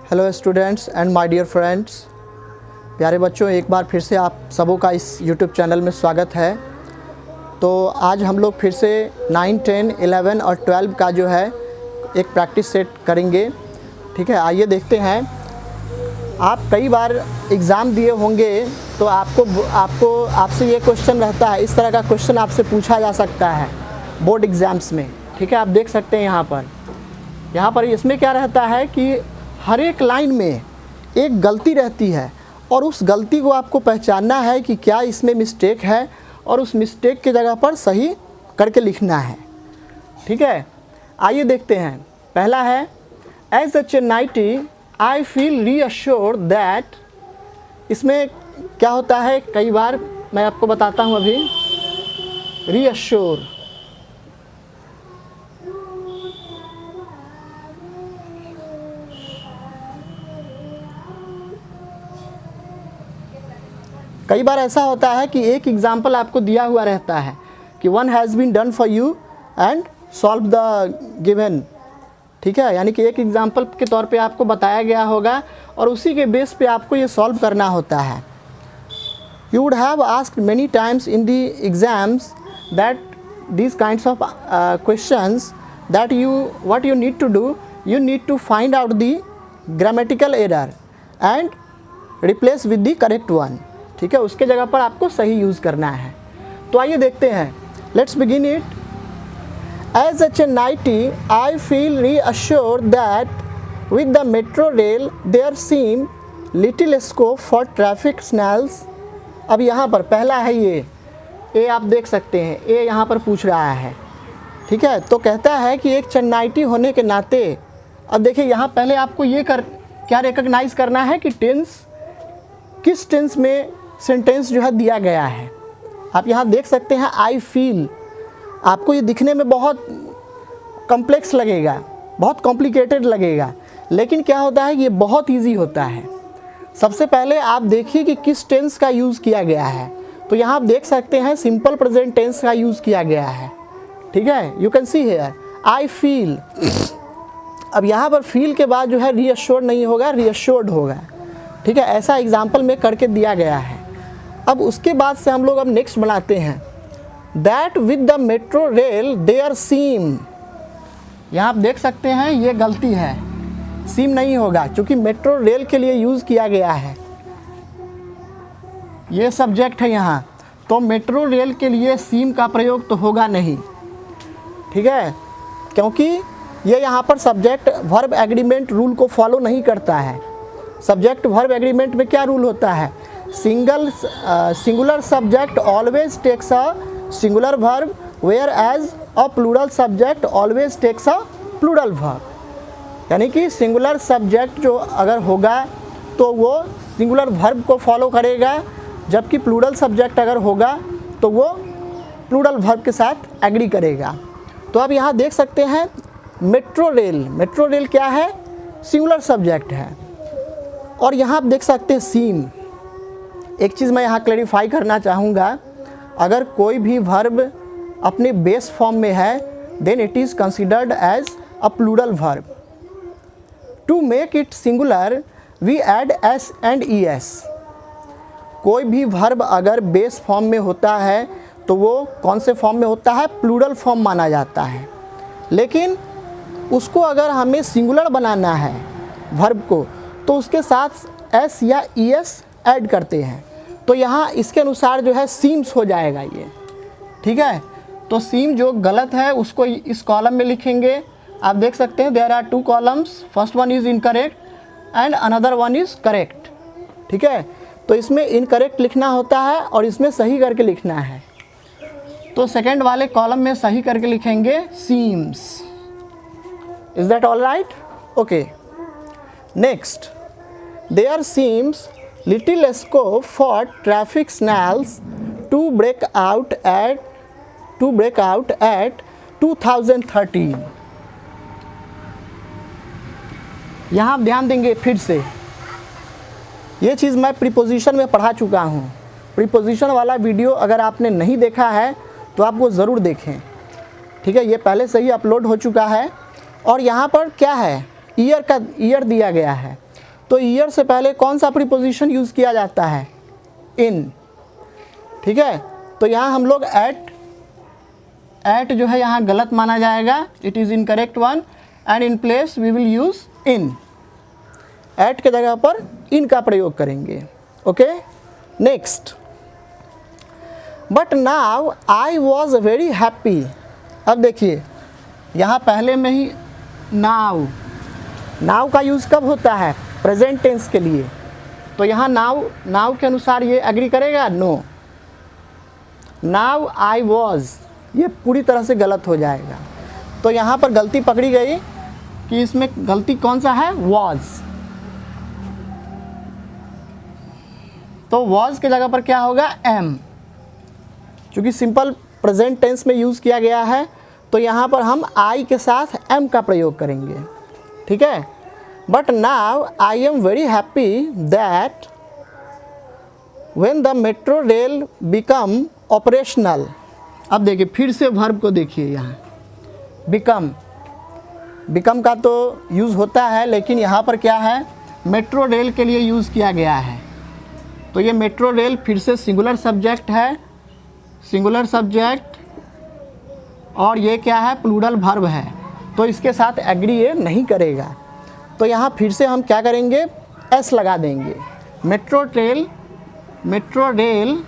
Hello students and my dear friends, प्यारे बच्चों, एक बार फिर से आप सबों का इस यूट्यूब चैनल में स्वागत है। तो आज हम लोग फिर से 9, 10, 11 और 12 का जो है एक प्रैक्टिस सेट करेंगे। ठीक है, आइए देखते हैं। आप कई बार एग्ज़ाम दिए होंगे तो आपसे ये क्वेश्चन रहता है, इस तरह का क्वेश्चन आपसे पूछा जा सकता है बोर्ड एग्ज़ाम्स में। ठीक है, आप देख सकते हैं यहाँ पर इसमें क्या रहता है कि हर एक लाइन में एक गलती रहती है और उस गलती को आपको पहचानना है कि क्या इसमें मिस्टेक है और उस मिस्टेक की जगह पर सही करके लिखना है। ठीक है, आइए देखते हैं। पहला है, as a Chennaiite I feel reassured that. इसमें क्या होता है, कई बार मैं आपको बताता हूँ अभी। रीअश्योर, कई बार ऐसा होता है कि एक एग्जाम्पल आपको दिया हुआ रहता है कि one has been done for you and solve the given. ठीक है, यानी कि एक एग्जाम्पल के तौर पे आपको बताया गया होगा और उसी के बेस पे आपको ये सॉल्व करना होता है। You would have asked many times in the exams that these kinds of questions that what you need to do, you need to find out the grammatical error and replace with the correct one। ठीक है, उसके जगह पर आपको सही use करना है। तो आइए देखते हैं, let's begin it. As a Chennaiite I feel reassured that with the metro rail there seem little scope for traffic signals. अब यहाँ पर पहला है ये आप देख सकते हैं, ये यहाँ पर पूछ रहा है। ठीक है, तो कहता है कि एक चेन्नईटी होने के नाते, अब देखिए यहाँ पहले आपको क्या रिकॉग्नाइज़ करना है कि टेंस, किस टेंस में सेंटेंस जो है दिया गया है। आप यहाँ देख सकते हैं आई फील। आपको ये दिखने में बहुत कॉम्प्लेक्स लगेगा, बहुत कॉम्प्लिकेटेड लगेगा, लेकिन क्या होता है, ये बहुत इजी होता है। सबसे पहले आप देखिए कि किस टेंस का यूज़ किया गया है। तो यहाँ आप देख सकते हैं सिंपल प्रेजेंट टेंस का यूज़ किया गया है। ठीक है, you can see here I feel. अब यहाँ पर फील के बाद जो है रीअश्योर्ड नहीं होगा, रीअश्योर्ड होगा। ठीक है, ऐसा एग्जाम्पल में करके दिया गया है। अब उसके बाद से हम लोग अब नेक्स्ट बनाते हैं, that with the metro rail there seem. यहाँ आप देख सकते हैं ये गलती है, सीम नहीं होगा क्योंकि मेट्रो रेल के लिए यूज़ किया गया है। ये सब्जेक्ट है यहाँ, तो मेट्रो रेल के लिए सीम का प्रयोग तो होगा नहीं। ठीक है, क्योंकि ये यहाँ पर सब्जेक्ट वर्ब एग्रीमेंट रूल को फॉलो नहीं करता है। सब्जेक्ट वर्ब एग्रीमेंट में क्या रूल होता है, singular subject always takes a singular verb, whereas a plural subject always takes a plural verb. यानी कि सिंगुलर सब्जेक्ट जो अगर होगा तो वो सिंगुलर वर्ब को फॉलो करेगा, जबकि प्लूरल सब्जेक्ट अगर होगा तो वो प्लूरल वर्ब के साथ एग्री करेगा। तो आप यहाँ देख सकते हैं मेट्रो रेल क्या है, सिंगुलर सब्जेक्ट है। और यहाँ आप देख सकते हैं सीम। एक चीज़ मैं यहाँ क्लैरिफाई करना चाहूँगा, अगर कोई भी वर्ब अपने बेस फॉर्म में है then it is considered as a plural verb. To make it singular we add S and E S. कोई भी वर्ब अगर बेस फॉर्म में होता है तो वो कौन से फॉर्म में होता है, प्लूरल फॉर्म माना जाता है। लेकिन उसको अगर हमें सिंगुलर बनाना है वर्ब को, तो उसके साथ एस या ई एस ऐड करते हैं। तो यहाँ इसके अनुसार जो है सीम्स हो जाएगा ये। ठीक है, तो सीम जो गलत है उसको इस कॉलम में लिखेंगे। आप देख सकते हैं there are 2 columns, first one is incorrect and another one is correct. ठीक है, तो इसमें इनकरेक्ट लिखना होता है और इसमें सही करके लिखना है। तो सेकंड वाले कॉलम में सही करके लिखेंगे seems. Is that all right? Okay, next, there seems little scope for traffic signals to break out at 2013। यहाँ आप ध्यान देंगे फिर से, ये चीज़ मैं प्रीपोजिशन में पढ़ा चुका हूँ। प्रीपोजिशन वाला वीडियो अगर आपने नहीं देखा है तो आप वो ज़रूर देखें। ठीक है, ये पहले से ही अपलोड हो चुका है। और यहाँ पर क्या है, ईयर दिया गया है। तो ईयर से पहले कौन सा प्रीपोजिशन यूज़ किया जाता है? इन। ठीक है, तो यहाँ हम लोग एट जो है यहाँ गलत माना जाएगा, it is incorrect one, and in place we will use in. At के जगह पर इन का प्रयोग करेंगे। Okay, next, but now I was very happy. अब देखिए यहाँ पहले में ही नाउ का यूज़ कब होता है? प्रेजेंट टेंस के लिए। तो यहाँ नाउ के अनुसार ये एग्री करेगा? नो। नाउ आई वॉज, ये पूरी तरह से गलत हो जाएगा। तो यहाँ पर गलती पकड़ी गई कि इसमें गलती कौन सा है? वॉज। तो वॉज के जगह पर क्या होगा? एम। क्योंकि सिंपल प्रेजेंट टेंस में यूज़ किया गया है, तो यहाँ पर हम आई के साथ एम का प्रयोग करेंगे। ठीक है, but now I am very happy that when the metro rail become operational. अब देखिए फिर से वर्ब को देखिए, यहाँ बिकम का तो यूज़ होता है, लेकिन यहाँ पर क्या है? मेट्रो रेल के लिए यूज़ किया गया है। तो ये मेट्रो रेल फिर से सिंगुलर सब्जेक्ट है, सिंगुलर सब्जेक्ट, और ये क्या है? प्लूरल वर्ब है। तो इसके साथ एग्री ये नहीं करेगा। तो यहाँ फिर से हम क्या करेंगे? एस लगा देंगे। Metro rail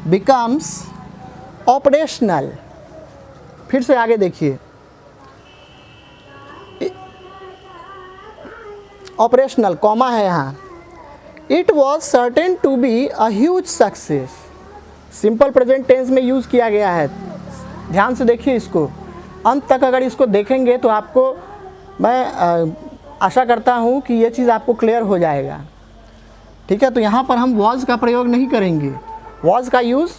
becomes operational. फिर से आगे देखिए, ऑपरेशनल कॉमा है यहाँ। It was certain to be a huge success. Simple present tense में यूज़ किया गया है। ध्यान से देखिए इसको, अंत तक अगर इसको देखेंगे तो आपको, मैं आशा करता हूँ कि ये चीज़ आपको क्लियर हो जाएगा। ठीक है, तो यहाँ पर हम वॉज का प्रयोग नहीं करेंगे। वॉज का यूज़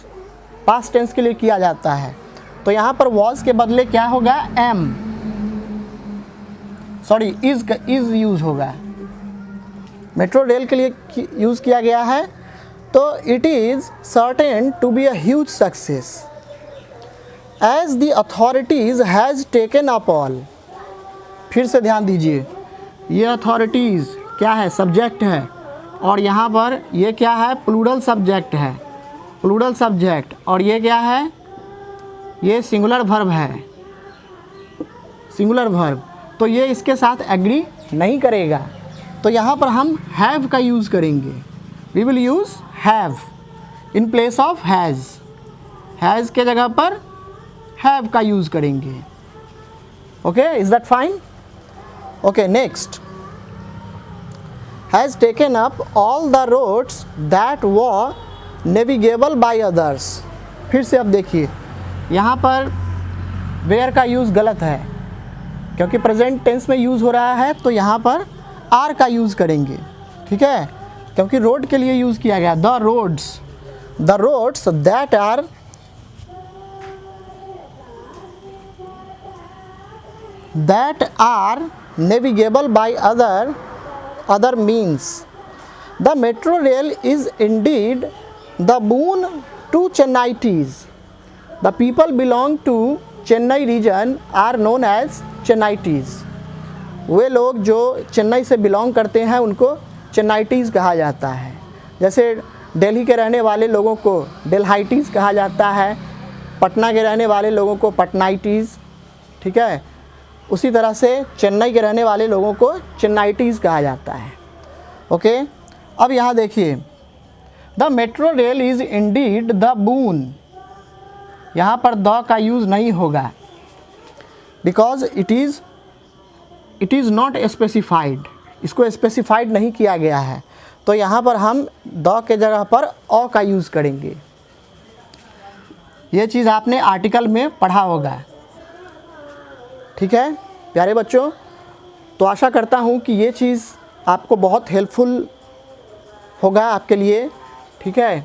पास्ट टेंस के लिए किया जाता है। तो यहाँ पर वॉज के बदले क्या होगा? एम, सॉरी इज़ यूज़ होगा। मेट्रो रेल के लिए यूज़ किया गया है। तो it is certain to be a huge success as the authorities has taken up all. फिर से ध्यान दीजिए, ये अथॉरिटीज़ क्या है? सब्जेक्ट है, और यहाँ पर ये क्या है? प्लूरल सब्जेक्ट है, प्लूरल सब्जेक्ट, और ये क्या है? ये सिंगुलर वर्ब है, सिंगुलर वर्ब। तो ये इसके साथ एग्री नहीं करेगा। तो यहाँ पर हम हैव का यूज़ करेंगे। We will use have in place of has. Has के जगह पर हैव का यूज़ करेंगे। Okay, is that fine? Okay, next, has taken up all the roads that were navigable by others. फिर से अब देखिए, यहाँ पर वेयर का यूज़ गलत है, क्योंकि प्रेजेंट टेंस में यूज़ हो रहा है। तो यहाँ पर आर का यूज़ करेंगे। ठीक है, क्योंकि रोड के लिए यूज़ किया गया। The roads that are navigable by other means. The metro rail is indeed the boon to Chennaites. The people belong to Chennai region are known as Chennaites. वे लोग जो चेन्नई से बिलोंग करते हैं उनको चेन्नाइटीज़ कहा जाता है। जैसे दिल्ली के रहने वाले लोगों को डेल्हाइटीज़ कहा जाता है, पटना के रहने वाले लोगों को पटनाइटीज़। ठीक है, उसी तरह से चेन्नई के रहने वाले लोगों को चेन्नाइटीज़ कहा जाता है। ओके, अब यहाँ देखिए, the metro rail is Indeed the boon. यहाँ पर द का यूज़ नहीं होगा, because it is not specified. इसको स्पेसिफाइड नहीं किया गया है। तो यहाँ पर हम द के जगह पर अ का यूज़ करेंगे। ये चीज़ आपने आर्टिकल में पढ़ा होगा। ठीक है प्यारे बच्चों, तो आशा करता हूँ कि ये चीज़ आपको बहुत हेल्पफुल होगा आपके लिए। ठीक है,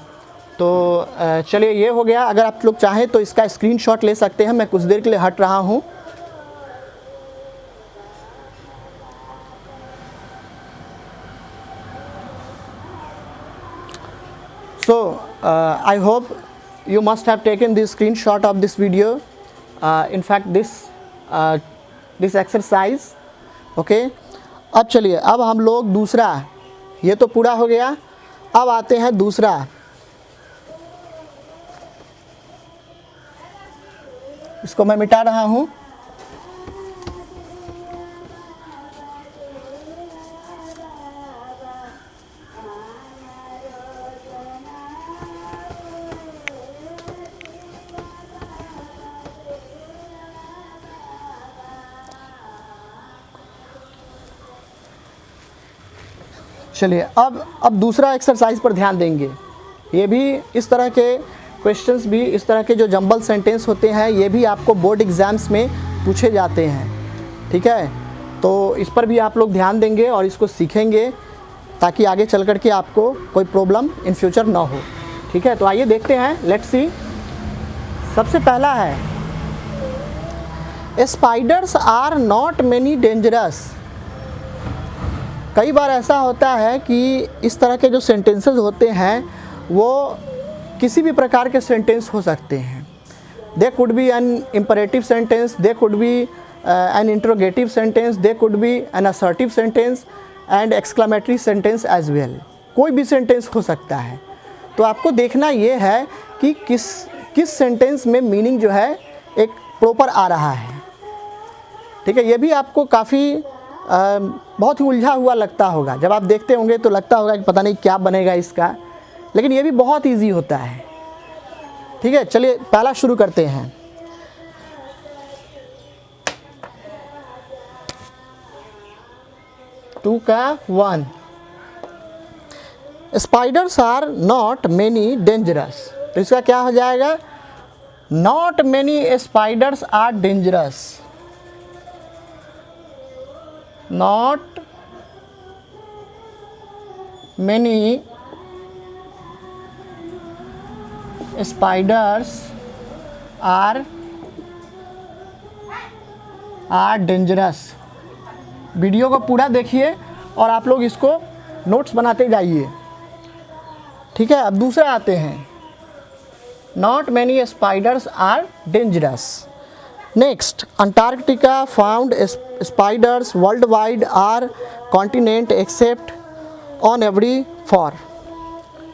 तो चलिए ये हो गया। अगर आप लोग चाहें तो इसका स्क्रीनशॉट ले सकते हैं। मैं कुछ देर के लिए हट रहा हूँ। So I hope you must have taken this screenshot of this video in fact this exercise. Okay, अब चलिए, अब हम लोग दूसरा, ये तो पूरा हो गया, अब आते हैं दूसरा। इसको मैं मिटा रहा हूँ। चलिए, अब दूसरा एक्सरसाइज पर ध्यान देंगे। ये भी इस तरह के क्वेश्चंस भी, इस तरह के जो जंबल सेंटेंस होते हैं, ये भी आपको बोर्ड एग्ज़ाम्स में पूछे जाते हैं। ठीक है, तो इस पर भी आप लोग ध्यान देंगे और इसको सीखेंगे ताकि आगे चल कर के आपको कोई प्रॉब्लम इन फ्यूचर ना हो। ठीक है, तो आइए देखते हैं, लेट्स सी। सबसे पहला है, spiders are not many dangerous. कई बार ऐसा होता है कि इस तरह के जो सेंटेंसेस होते हैं वो किसी भी प्रकार के सेंटेंस हो सकते हैं। They could be an imperative sentence, they could be an interrogative sentence, they could be an assertive sentence and exclamatory sentence as well. कोई भी सेंटेंस हो सकता है। तो आपको देखना ये है कि किस सेंटेंस में मीनिंग जो है एक प्रॉपर आ रहा है। ठीक है, ये भी आपको काफ़ी बहुत ही उलझा हुआ लगता होगा। जब आप देखते होंगे तो लगता होगा कि पता नहीं क्या बनेगा इसका, लेकिन ये भी बहुत इजी होता है। ठीक है, चलिए पहला शुरू करते हैं। टू का 1, spiders are not many dangerous. तो इसका क्या हो जाएगा? Not many spiders are dangerous. Not many spiders are dangerous। Video को पूरा देखिए और आप लोग इसको नोट्स बनाते जाइए। ठीक है, अब दूसरा आते हैं। Not many spiders are dangerous। Next, Antarctica found spiders worldwide are continent except on every for।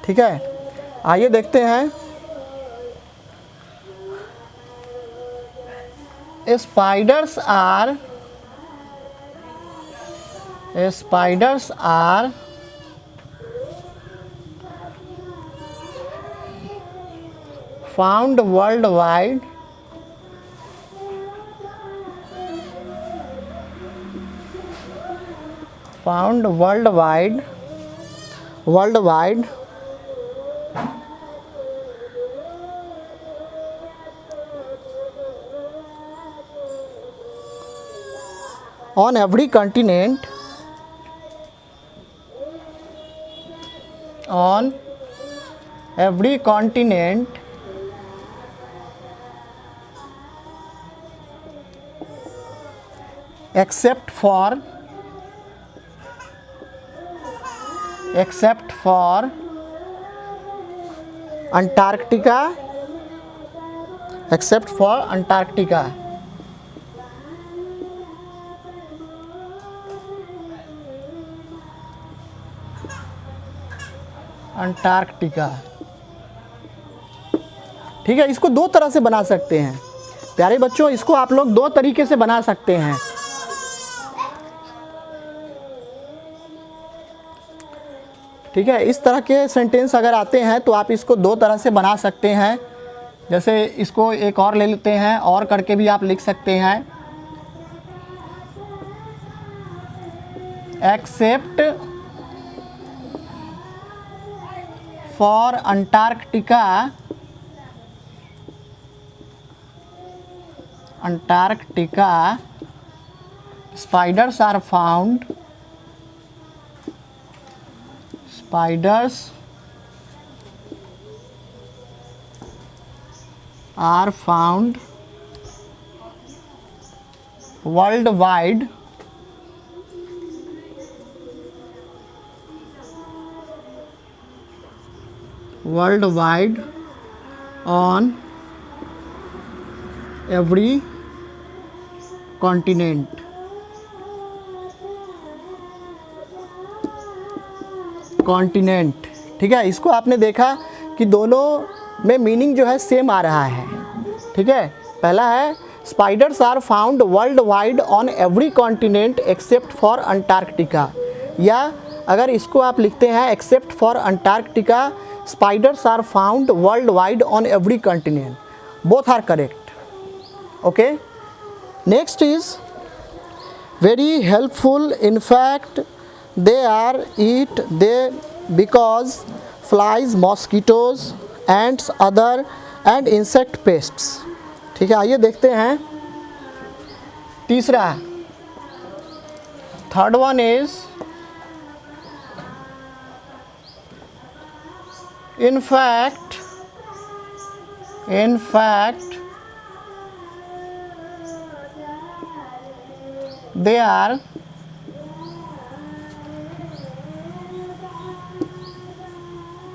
ठीक है, आइए देखते हैं। Spiders are found worldwide on every continent except for Antarctica, except for Antarctica। Antarctica. ठीक है, इसको दो तरह से बना सकते हैं प्यारे बच्चों, इसको आप लोग दो तरीके से बना सकते हैं। ठीक है, इस तरह के सेंटेंस अगर आते हैं तो आप इसको दो तरह से बना सकते हैं। जैसे इसको एक और ले लेते हैं, और करके भी आप लिख सकते हैं। Except for Antarctica, spiders are found worldwide on every continent. Continent, ठीक है। इसको आपने देखा कि दोनों में मीनिंग जो है सेम आ रहा है, ठीक है। पहला है spiders are found world wide on every continent except for Antarctica, या अगर इसको आप लिखते हैं except for Antarctica spiders are found world wide on every continent, both are correct, okay. Next is very helpful, in fact they are eat they because flies, mosquitoes, ants, other and insect pests, ठीक है। आइए देखते हैं तीसरा, third one is in fact they are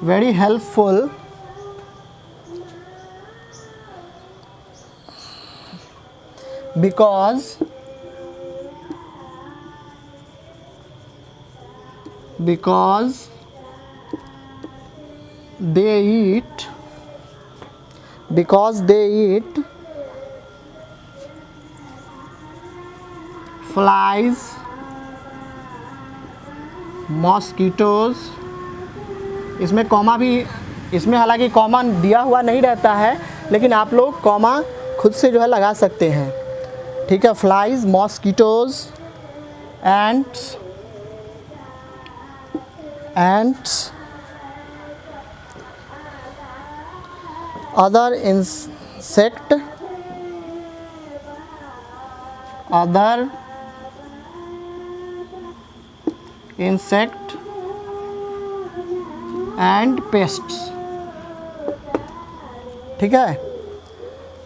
very helpful because they eat flies, mosquitoes, इसमें comma भी, इसमें हालांकि कॉमा दिया हुआ नहीं रहता है, लेकिन आप लोग कॉमा खुद से जो है लगा सकते हैं, ठीक है। Flies, mosquitoes, ants, other insect, and pests, ठीक है।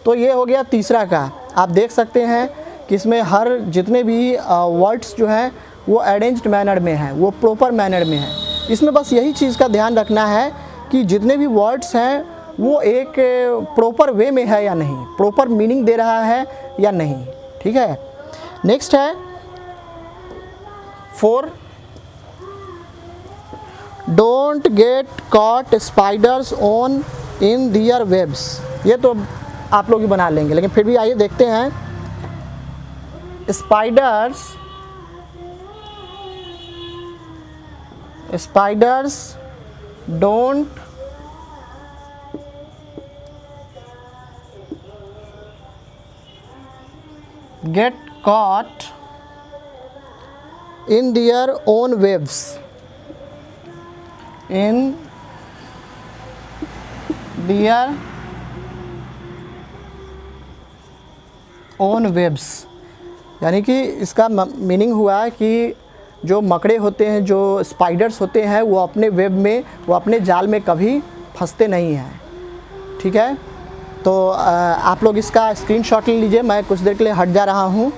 तो ये हो गया तीसरा का। आप देख सकते हैं कि इसमें हर जितने भी वर्ड्स जो हैं वो अरेंज्ड मैनर में हैं, वो प्रॉपर मैनर में हैं। इसमें बस यही चीज़ का ध्यान रखना है कि जितने भी वर्ड्स हैं वो एक प्रॉपर वे में है या नहीं, प्रॉपर मीनिंग दे रहा है या नहीं, ठीक है। नेक्स्ट है 4, don't get caught spiders on in their webs. ये तो आप लोग ही बना लेंगे, लेकिन फिर भी आइए देखते हैं। Spiders don't get caught in their own webs, in their own webs, यानी कि इसका मीनिंग हुआ है कि जो मकड़े होते हैं, जो स्पाइडर्स होते हैं, वो अपने वेब में, वो अपने जाल में कभी फंसते नहीं हैं, ठीक है। तो आप लोग इसका स्क्रीनशॉट ले लीजिए, मैं कुछ देर के लिए हट जा रहा हूँ।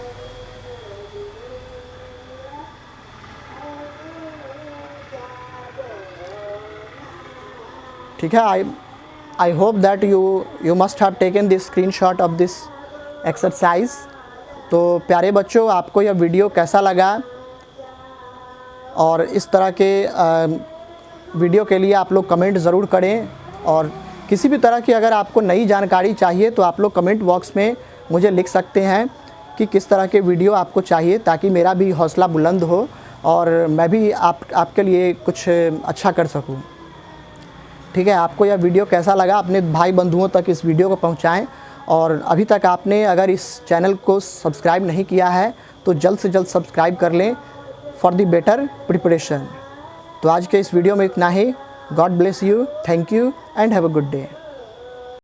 ठीक है। I hope that you must have taken this screenshot of this exercise. तो प्यारे बच्चों, आपको यह वीडियो कैसा लगा, और इस तरह के वीडियो के लिए आप लोग कमेंट ज़रूर करें, और किसी भी तरह की अगर आपको नई जानकारी चाहिए तो आप लोग कमेंट बॉक्स में मुझे लिख सकते हैं कि किस तरह के वीडियो आपको चाहिए, ताकि मेरा भी हौसला बुलंद हो और मैं भी आपके लिए कुछ अच्छा कर सकूं। ठीक है। आपको यह वीडियो कैसा लगा, अपने भाई बंधुओं तक इस वीडियो को पहुंचाएं, और अभी तक आपने अगर इस चैनल को सब्सक्राइब नहीं किया है तो जल्द से जल्द सब्सक्राइब कर लें फॉर द बेटर प्रिपरेशन। तो आज के इस वीडियो में इतना ही। God bless you, thank you and have a good day.